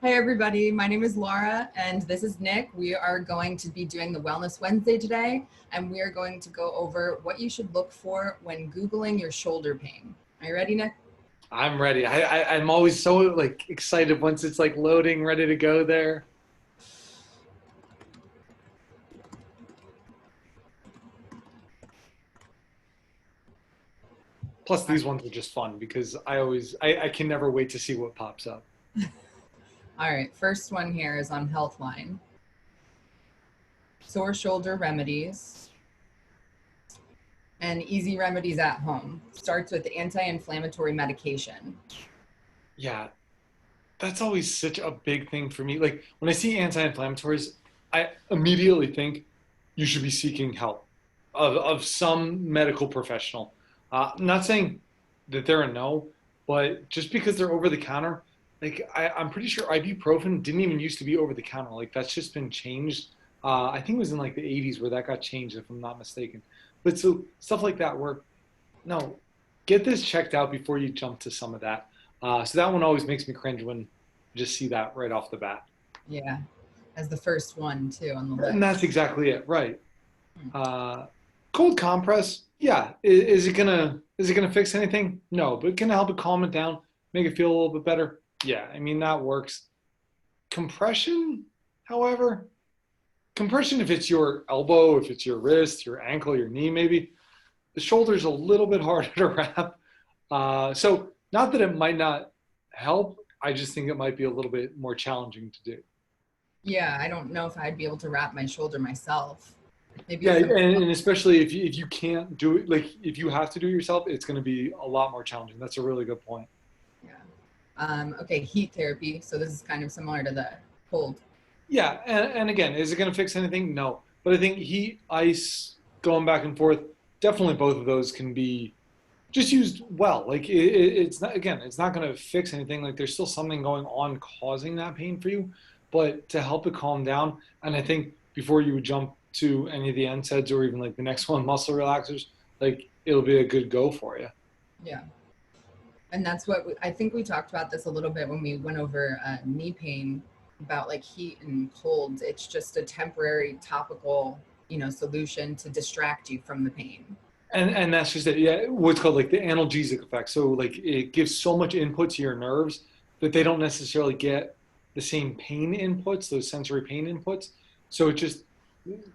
Hey everybody, my name is Laura and this is Nick. We are going to be doing the Wellness Wednesday today, and we are going to go over what you should look for when Googling your shoulder pain. Are you ready, Nick? I'm ready. I'm always so like excited once it's like loading, ready to go there. Plus these ones are just fun because I can never wait to see what pops up. All right, first one here is on Healthline. Sore shoulder remedies and easy remedies at home. Starts with anti-inflammatory medication. Yeah, that's always such a big thing for me. Like when I see anti-inflammatories, I immediately think you should be seeking help of some medical professional. I'm not saying that they're a no, but just because they're over the counter, like I'm pretty sure ibuprofen didn't even used to be over the counter. Like that's just been changed. I think it was in like the 80s where that got changed, if I'm not mistaken. But so stuff like that, where no, get this checked out before you jump to some of that. So that one always makes me cringe when you just see that right off the bat. Yeah, as the first one too on the And list. that's exactly it, right? Hmm. Uh, Cold compress, yeah. Is it gonna fix anything? No, but can it help it calm it down, make it feel a little bit better? Yeah, I mean that works. Compression, however, compression if it's your elbow, if it's your wrist, your ankle, your knee, maybe the shoulder's a little bit harder to wrap. So not that it might not help, I just think it might be a little bit more challenging to do. Yeah, I don't know if I'd be able to wrap my shoulder myself. Maybe Yeah, if somebody and especially if you can't do it, like if you have to do it yourself, it's going to be a lot more challenging. That's a really good point. Yeah. Okay, heat therapy. So this is kind of similar to the cold. Yeah, and again, is it going to fix anything? No, but I think heat, ice, going back and forth, definitely both of those can be just used well. Like it's not, again, it's not going to fix anything. Like there's still something going on causing that pain for you, but to help it calm down. And I think before you would jump to any of the NSAIDs or even like the next one, muscle relaxers, like it'll be a good go for you. Yeah. And that's what I think we talked about this a little bit when we went over knee pain about like heat and cold. It's just a temporary topical, solution to distract you from the pain. And that's just it. Yeah, what's called like the analgesic effect. So like it gives so much input to your nerves that they don't necessarily get the same pain inputs, those sensory pain inputs. So it just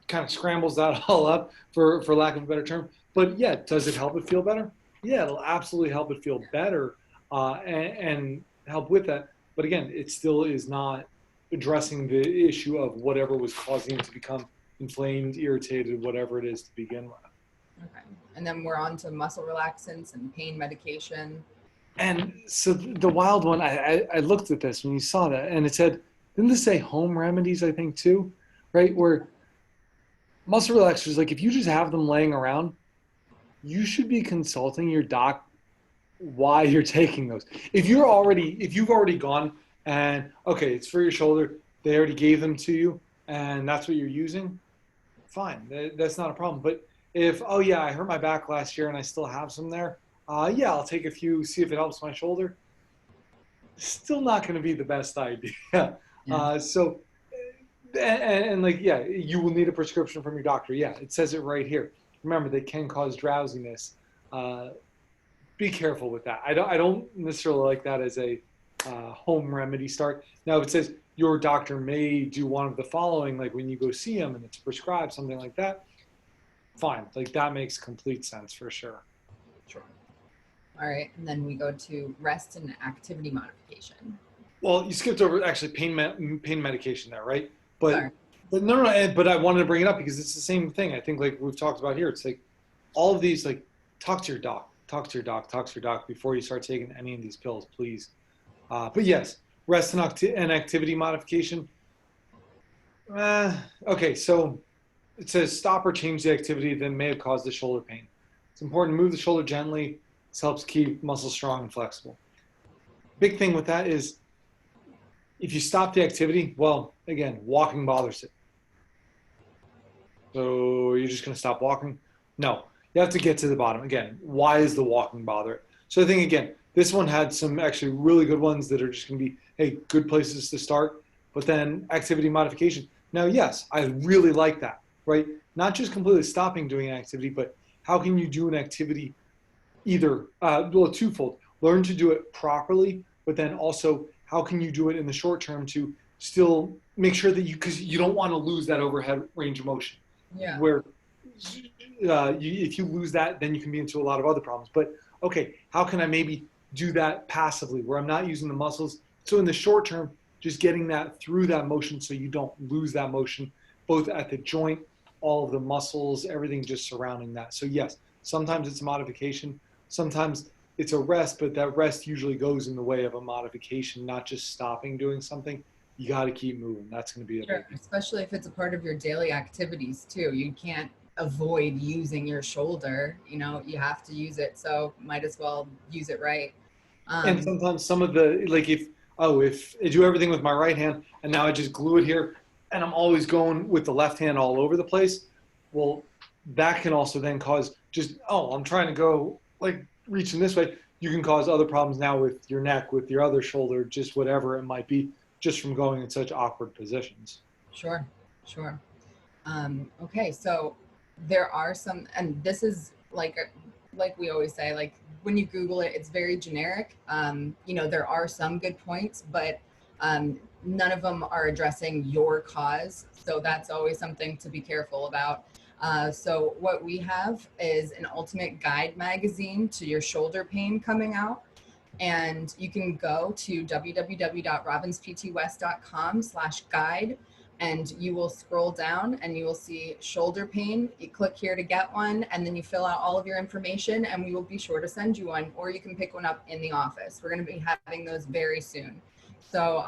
kind of scrambles that all up for lack of a better term. But yeah, does it help it feel better? Yeah, it'll absolutely help it feel better and help with that. But again, it still is not addressing the issue of whatever was causing it to become inflamed, irritated, whatever it is to begin with. Okay. And then we're on to muscle relaxants and pain medication. And so the wild one, I looked at this when you saw that, and it said, didn't this say home remedies? I think too, right? Where muscle relaxers, like if you just have them laying around, you should be consulting your doc why you're taking those. If you've already gone and okay, it's for your shoulder, they already gave them to you, and that's what you're using, fine, that's not a problem. But if oh yeah, I hurt my back last year and I still have some there, yeah, I'll take a few, see if it helps my shoulder. Still not going to be the best idea. Yeah. So and like yeah, you will need a prescription from your doctor. Yeah, it says it right here. Remember, they can cause drowsiness. Uh, be careful with that. I don't necessarily like that as a home remedy start. Now, if it says your doctor may do one of the following, like when you go see him and it's prescribed, something like that, fine. Like that makes complete sense for sure. Sure. All right. And then we go to rest and activity modification. Well, you skipped over actually pain medication there, right? Sorry. But no, but I wanted to bring it up because it's the same thing. I think like we've talked about here. It's like all of these like talk to your doc, talk to your doc, talk to your doc before you start taking any of these pills, please. But yes, rest and activity modification. Okay, so it says stop or change the activity that may have caused the shoulder pain. It's important to move the shoulder gently. This helps keep muscles strong and flexible. Big thing with that is if you stop the activity, well, again, walking bothers it. So you're just going to stop walking? No, you have to get to the bottom. Again, why is the walking bother it? So I think, again, This one had some actually really good ones that are just going to be, hey, good places to start, but then activity modification. Now, yes, I really like that, right? Not just completely stopping doing an activity, but how can you do an activity either, well, twofold, learn to do it properly, but then also how can you do it in the short term to still make sure that because you don't want to lose that overhead range of motion Yeah. where if you lose that, then you can be into a lot of other problems. But okay, how can I maybe do that passively where I'm not using the muscles? So in the short term, just getting that through that motion so you don't lose that motion, both at the joint, all of the muscles, everything just surrounding that. So yes, sometimes it's a modification, sometimes it's a rest, but that rest usually goes in the way of a modification, not just stopping doing something. You got to keep moving. That's going to be a Sure, big. especially if it's a part of your daily activities too. You can't avoid using your shoulder, you have to use it. So might as well use it right. And Um, sometimes some of the like if I do everything with my right hand and now I just glue it here and I'm always going with the left hand all over the place, well, that can also then cause just I'm trying to go like reaching this way. You can cause other problems now with your neck, with your other shoulder, just whatever it might be, just from going in such awkward positions. sure, sure. Okay, so there are some, and this is like we always say, like when you Google it, it's very generic. There are some good points, but none of them are addressing your cause. So that's always something to be careful about. So what we have is an ultimate guide magazine to your shoulder pain coming out. And you can go to www.robinsptwest.com/guide and you will scroll down and you will see shoulder pain. You click here to get one, and then you fill out all of your information and we will be sure to send you one, or you can pick one up in the office. We're going to be having those very soon. So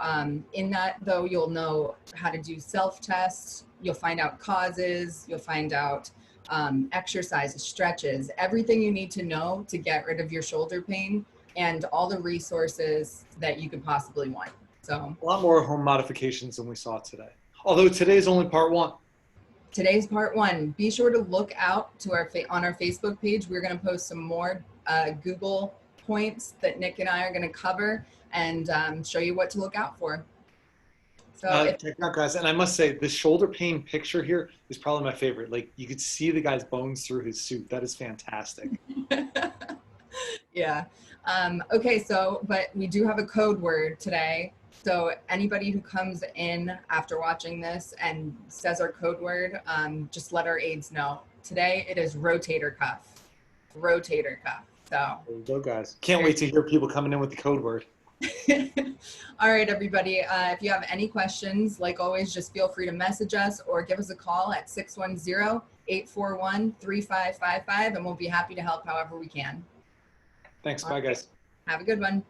in that though, you'll know how to do self-tests, you'll find out causes, you'll find out exercises, stretches, everything you need to know to get rid of your shoulder pain and all the resources that you could possibly want. So A lot more home modifications than we saw today. Although today's only part one. today's part one. Be sure to look out to on our Facebook page. We're going to post some more Google points that Nick and I are going to cover and show you what to look out for. So Check out, guys. And I must say, the shoulder pain picture here is probably my favorite. Like, you could see the guy's bones through his suit. That is fantastic. yeah. Okay, but we do have a code word today. So anybody who comes in after watching this and says our code word, just let our aides know. Today it is rotator cuff. Rotator cuff. So There you go, guys. Can't wait to hear people coming in with the code word. all right, everybody. If you have any questions, like always, just feel free to message us or give us a call at 610-841-3555, and we'll be happy to help however we can. Thanks. Bye, guys. Have a good one.